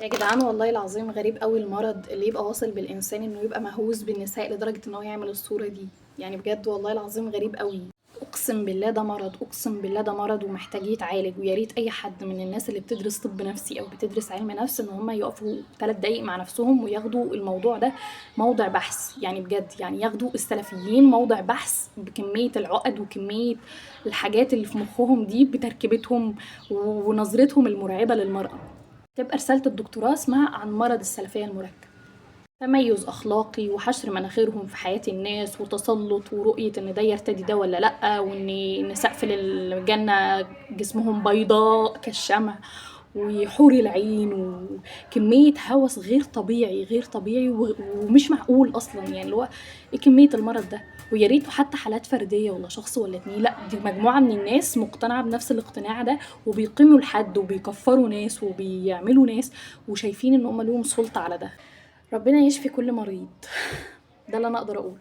يا جدعان والله العظيم غريب قوي المرض اللي يبقى واصل بالإنسان إنه يبقى مهووس بالنساء لدرجة إن هو يعمل الصورة دي. يعني بجد والله العظيم غريب قوي. أقسم بالله ده مرض، أقسم بالله ده مرض ومحتاج يتعالج. ويا ريت أي حد من الناس اللي بتدرس طب نفسي أو بتدرس علم نفس إن هم يقفوا 3 دقايق مع نفسهم وياخدوا الموضوع ده موضع بحث. يعني بجد يعني ياخدوا السلفيين موضع بحث بكمية العقد وكمية الحاجات اللي في مخهم دي بتركيبتهم ونظرتهم المرعبة للمرأة. تبقى رسالة الدكتوراه اسمها عن مرض السلفية المركب. تميز أخلاقي وحشر مناخيرهم في حياة الناس وتسلط ورؤية إن ده يرتدي ده ولا لأ، وإن سقف الجنة جسمهم بيضاء كالشمع وحور العين وكمية هوس غير طبيعي غير طبيعي ومش معقول أصلا. يعني اللي هو إيه كمية المرض ده؟ ويا ريته حتى حالات فردية ولا شخص ولا اتنين، لأ دي مجموعة من الناس مقتنعة بنفس الاقتناع ده وبيقيموا الحد وبيكفروا ناس وبيعملوا ناس وشايفين إن هم لهم سلطة على ده. ربنا يشفي كل مريض. ده اللي انا اقدر اقوله.